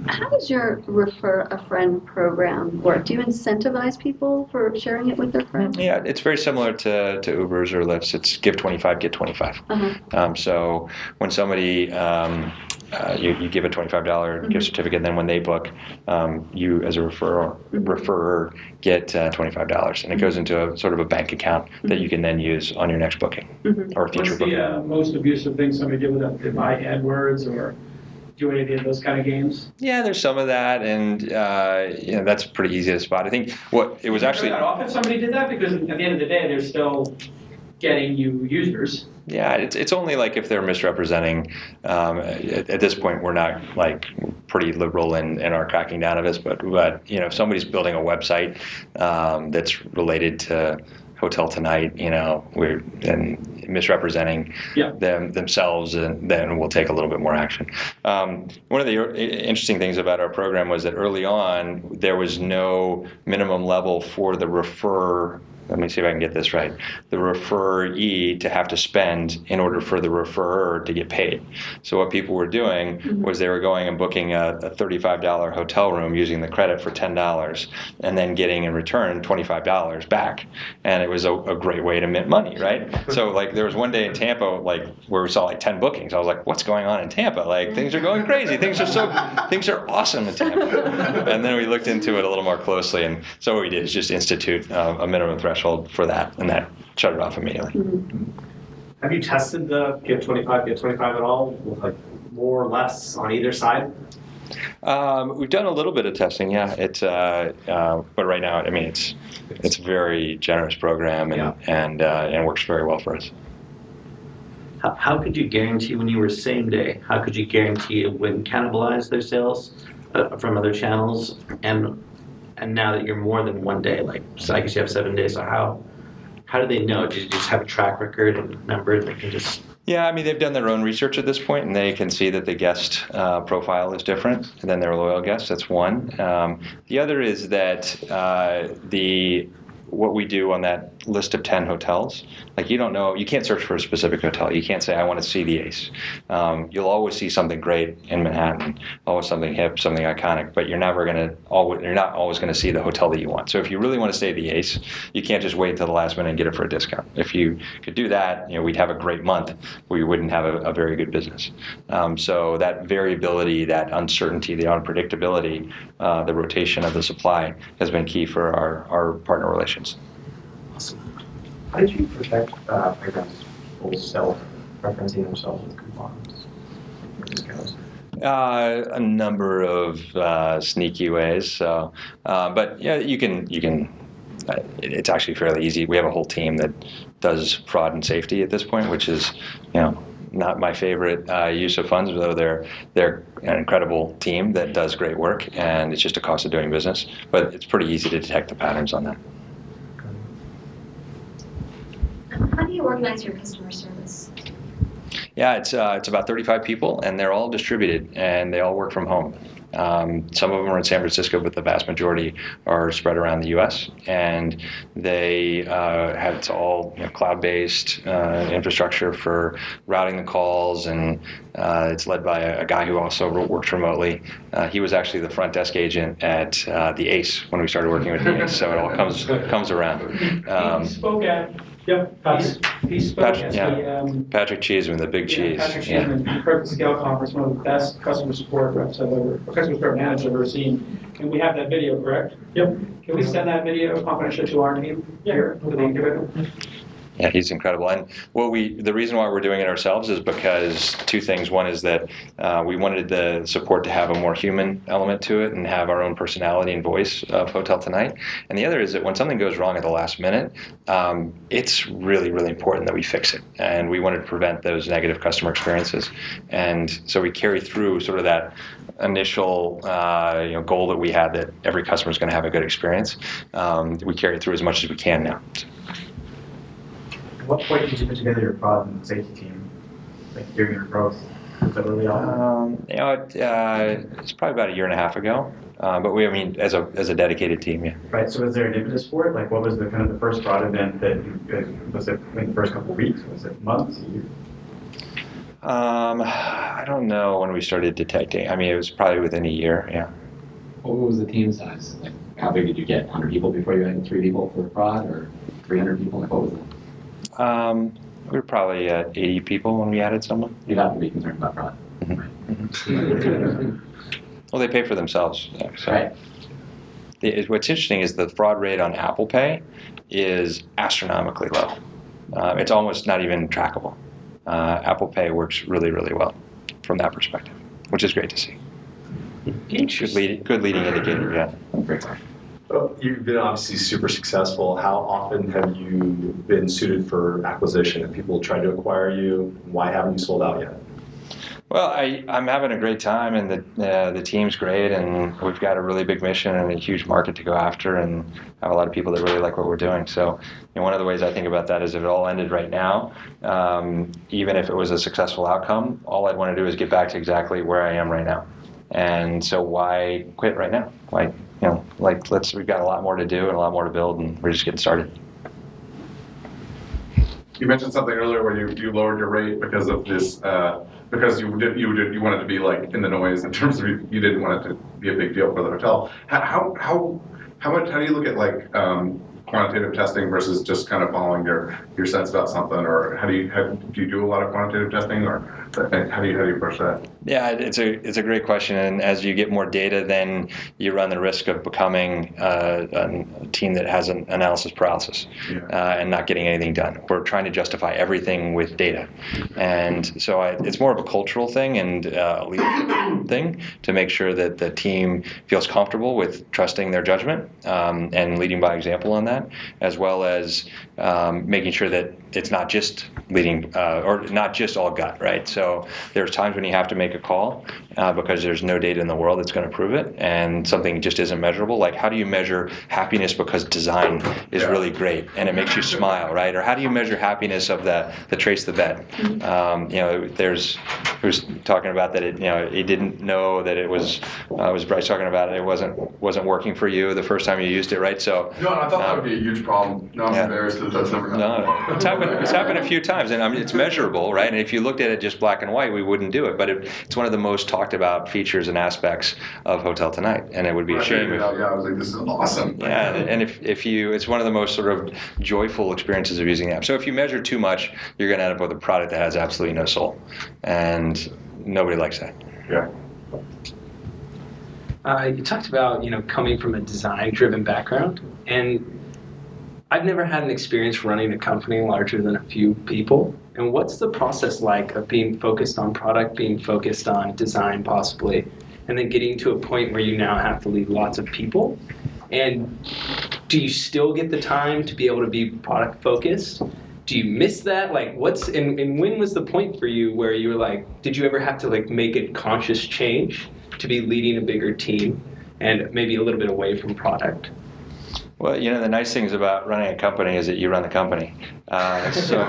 How does your refer a friend program work? Do you incentivize people for sharing it with their friends? Yeah, it's very similar to Ubers or Lyfts. It's give 25, get 25. So when somebody you give a $25 gift certificate, and then when they book, you as a referrer get $25, and it goes into a sort of a bank account that you can then use on your next booking or future booking. What's the most abusive thing somebody did with that? Did buy AdWords or do any of those kind of games? Yeah, there's some of that, and that's pretty easy to spot. I think it was actually. That often somebody did that, because at the end of the day, there's still getting you users. Yeah, it's only like if they're misrepresenting. At this point, we're not like pretty liberal in our cracking down of this, but if somebody's building a website that's related to Hotel Tonight, we're and misrepresenting themselves, and then we'll take a little bit more action. One of the interesting things about our program was that early on there was no minimum level for the referrer. Let me see if I can get this right. The referee to have to spend in order for the referrer to get paid. So what people were doing was they were going and booking a $35 hotel room using the credit for $10 and then getting in return $25 back. And it was a great way to mint money, right? So like there was one day in Tampa like where we saw like 10 bookings. I was like, what's going on in Tampa? Like things are going crazy. Things are awesome in Tampa. And then we looked into it a little more closely, and so what we did is just institute a minimum threshold for that, and that shut it off immediately. Have you tested the get 25 at all, with like more or less on either side? We've done a little bit of testing, yeah. It's but right now, I mean, it's a very generous program, and works very well for us. How could you guarantee when you were same day? How could you guarantee it wouldn't cannibalize their sales from other channels? And now that you're more than one day, so I guess you have 7 days. So how do they know? Do you just have a track record and number they can just? Yeah, I mean, they've done their own research at this point, and they can see that the guest profile is different than their loyal guests. That's one. The other is that what we do on that list of 10 hotels, like you can't search for a specific hotel. You can't say, I want to see the Ace. You'll always see something great in Manhattan, always something hip, something iconic, but you're not always going to see the hotel that you want. So if you really want to stay at the Ace, you can't just wait until the last minute and get it for a discount. If you could do that, we'd have a great month. We wouldn't have a very good business. So that variability, that uncertainty, the unpredictability, the rotation of the supply has been key for our partner relations. How did you protect programs full self-referencing themselves with coupons or discounts? A number of sneaky ways. So, but yeah, you can. It's actually fairly easy. We have a whole team that does fraud and safety at this point, which is, not my favorite use of funds, though they're an incredible team that does great work, and it's just a cost of doing business. But it's pretty easy to detect the patterns on that. How do you organize your customer service? Yeah, it's about 35 people, and they're all distributed, and they all work from home. Some of them are in San Francisco, but the vast majority are spread around the U.S. And they it's all cloud-based infrastructure for routing the calls, and it's led by a guy who also works remotely. He was actually the front desk agent at the Ace when we started working with the Ace, so it all comes around. He spoke at. Yep, he spoke at Patrick Cheeseman, the big cheese. Patrick Cheeseman, Perfect Scale Conference, one of the best customer support reps customer support managers I've ever seen. And we have that video, correct? Yep. Can we send that video confidentially to our team here for the incubator? Yeah, he's incredible. And the reason why we're doing it ourselves is because two things. One is that we wanted the support to have a more human element to it and have our own personality and voice of Hotel Tonight. And the other is that when something goes wrong at the last minute, it's really, really important that we fix it. And we wanted to prevent those negative customer experiences. And so we carry through sort of that initial goal that we had that every customer is going to have a good experience. We carry it through as much as we can now. At what point did you put together your fraud and safety team, during your growth? Was that early on? It's probably about a year and a half ago. But as a dedicated team, yeah. Right. So was there an impetus for it? What was the kind of the first fraud event that was it in the first couple of weeks? Was it months? I don't know when we started detecting. It was probably within a year. Yeah. What was the team size? How big did you get? 100 people before you had 3 people for fraud, or 300 people? What was it? We were probably at 80 people when we added someone. You'd have to be concerned about fraud. Mm-hmm. Well, they pay for themselves. So. Right. What's interesting is the fraud rate on Apple Pay is astronomically low. It's almost not even trackable. Apple Pay works really, really well from that perspective, which is great to see. Good leading indicator, yeah. Great. Well, you've been obviously super successful. How often have you been suited for acquisition? Have people tried to acquire you? Why haven't you sold out yet? Well, I'm having a great time, and the team's great, and we've got a really big mission and a huge market to go after, and have a lot of people that really like what we're doing. So, one of the ways I think about that is if it all ended right now, even if it was a successful outcome, all I'd want to do is get back to exactly where I am right now. And so why quit right now? Why, we've got a lot more to do and a lot more to build, and we're just getting started. You mentioned something earlier where you lowered your rate because of this, because you wanted to be like in the noise in terms of you didn't want it to be a big deal for the hotel. How do you look at like quantitative testing versus just kind of following your sense about something, or do you do a lot of quantitative testing, or how do you approach that? Yeah, it's a great question, and as you get more data, then you run the risk of becoming a team that has an analysis paralysis and not getting anything done. We're trying to justify everything with data, and so it's more of a cultural thing and a leadership thing to make sure that the team feels comfortable with trusting their judgment and leading by example on that, as well as making sure that it's not just leading or not just all gut, right? So there's times when you have to make a call because there's no data in the world that's going to prove it, and something just isn't measurable. Like, how do you measure happiness because design is really great and it makes you smile, right? Or how do you measure happiness of the trace the bed? There's who's talking about that he didn't know that it was Bryce talking about it wasn't working for you the first time you used it, right? So no, I thought that would be a huge problem. No, I'm embarrassed that that's never happened. No, it's happened a few times, and it's measurable, right? And if you looked at it just black and white, we wouldn't do it. But it's one of the most talked about features and aspects of Hotel Tonight, and it would be a shame if. I was like, this is awesome. Yeah, and if you, it's one of the most sort of joyful experiences of using the app. So if you measure too much, you're going to end up with a product that has absolutely no soul, and nobody likes that. Yeah. You talked about coming from a design-driven background, and I've never had an experience running a company larger than a few people. And what's the process like of being focused on product, being focused on design possibly, and then getting to a point where you now have to lead lots of people? And do you still get the time to be able to be product focused? Do you miss that? Like, and when was the point for you where you were like, did you ever have to make a conscious change to be leading a bigger team and maybe a little bit away from product? Well, the nice things about running a company is that you run the company. So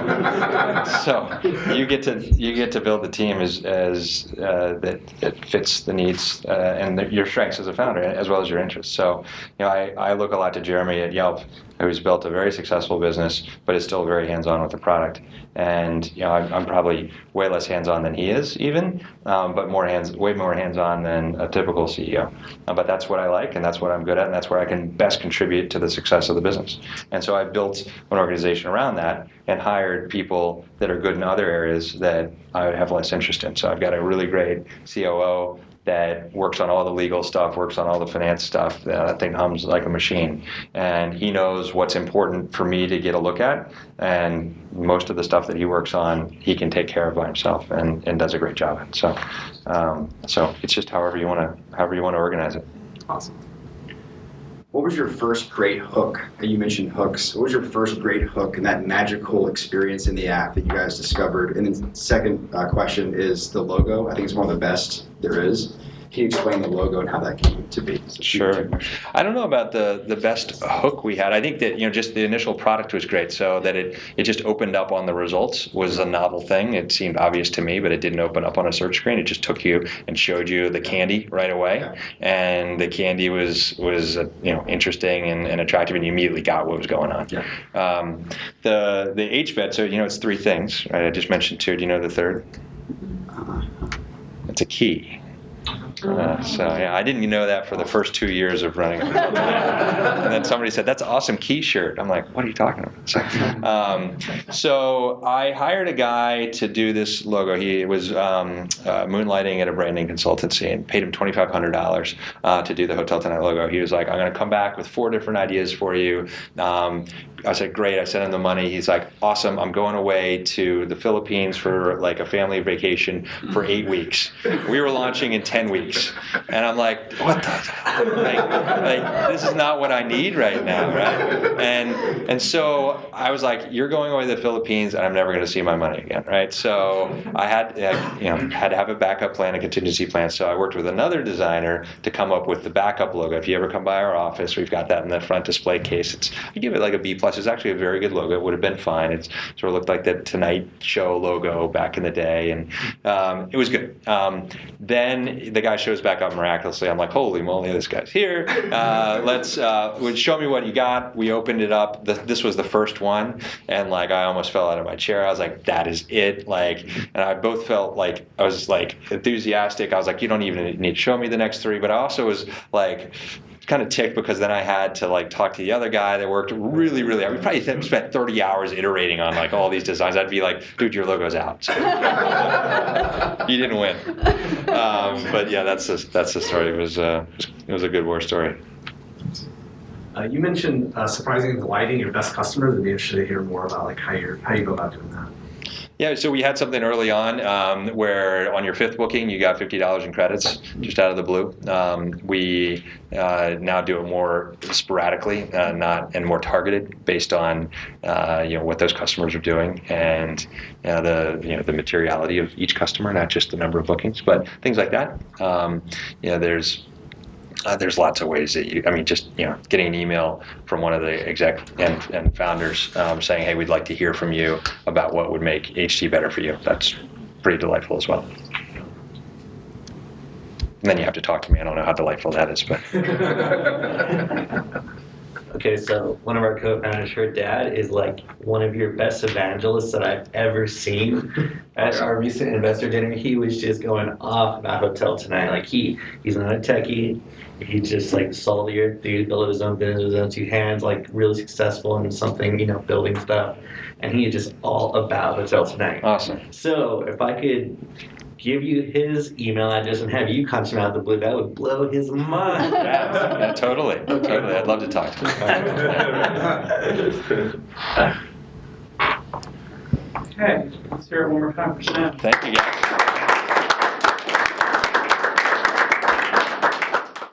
you get to build the team as that fits the needs and your strengths as a founder, as well as your interests. So I look a lot to Jeremy at Yelp, who's built a very successful business, but is still very hands-on with the product. And I'm probably way less hands-on than he is, even, but way more hands-on than a typical CEO. But that's what I like, and that's what I'm good at, and that's where I can best contribute to the success of the business. And so I built an organization around that and hired people that are good in other areas that I would have less interest in. So I've got a really great COO that works on all the legal stuff, works on all the finance stuff. That thing hums like a machine. And he knows what's important for me to get a look at. And most of the stuff that he works on, he can take care of by himself and does a great job at. So it's just however you want to organize it. Awesome. What was your first great hook? You mentioned hooks. What was your first great hook and that magical experience in the app that you guys discovered? And then second question is the logo. I think it's one of the best there is. Can you explain the logo and how that came to be? Sure. I don't know about the best hook we had. I think that just the initial product was great, so that it just opened up on the results was a novel thing. It seemed obvious to me, but it didn't open up on a search screen. It just took you and showed you the candy right away, and the candy was interesting and attractive, and you immediately got what was going on. Yeah. The HBET, so it's three things. Right? I just mentioned two. Do you know the third? It's a key. I didn't know that for the first 2 years of running a hotel tonight. And then somebody said, "That's an awesome key shirt." I'm like, "What are you talking about?" So I hired a guy to do this logo. He was moonlighting at a branding consultancy and paid him $2,500 to do the Hotel Tonight logo. He was like, "I'm going to come back with 4 different ideas for you." I said, "Great." I sent him the money. He's like, "Awesome. I'm going away to the Philippines for a family vacation for 8 weeks." We were launching in 10 weeks. weeks. And I'm like, what the? Like, this is not what I need right now, right? And so I was like, you're going away to the Philippines, and I'm never going to see my money again, right? So I had to have a backup plan, a contingency plan. So I worked with another designer to come up with the backup logo. If you ever come by our office, we've got that in the front display case. I give it like a B+. It's actually a very good logo. It would have been fine. It sort of looked like the Tonight Show logo back in the day, and it was good. Then the guy shows back up miraculously. I'm like, holy moly, this guy's here. Let's show me what you got. We opened it up. This was the first one, and like I almost fell out of my chair. I was like, that is it. Like, and I both felt like I was like enthusiastic. I was like, you don't even need to show me the next three. But I also was like, kind of ticked because then I had to like talk to the other guy that worked really, really hard. We probably spent 30 hours iterating on like all these designs. I'd be like, dude, your logo's out. So, you didn't win. But yeah, that's the story. It was a good war story. You mentioned surprising and delighting your best customers. I'd be interested to hear more about like how you go about doing that. Yeah, so we had something early on where on your 5th booking you got $50 in credits just out of the blue. We now do it more sporadically, and more targeted based on what those customers are doing and the materiality of each customer, not just the number of bookings, but things like that. There's lots of ways that getting an email from one of the exec and founders saying, hey, we'd like to hear from you about what would make HT better for you. That's pretty delightful as well. And then you have to talk to me. I don't know how delightful that is, but. Okay, so one of our co-founders, her dad is like one of your best evangelists that I've ever seen. At our recent investor dinner, he was just going off about Hotel Tonight. Like he's not a techie. He just like sold the earth dude, built his own business with his own 2 hands, like really successful in something, building stuff. And he is just all about Hotel Tonight. Awesome. So if I could give you his email address and have you contact him out of the blue, that would blow his mind. Yeah, totally. Totally. I'd love to talk to him. Okay, let's hear it one more time for Sam. Thank you, guys.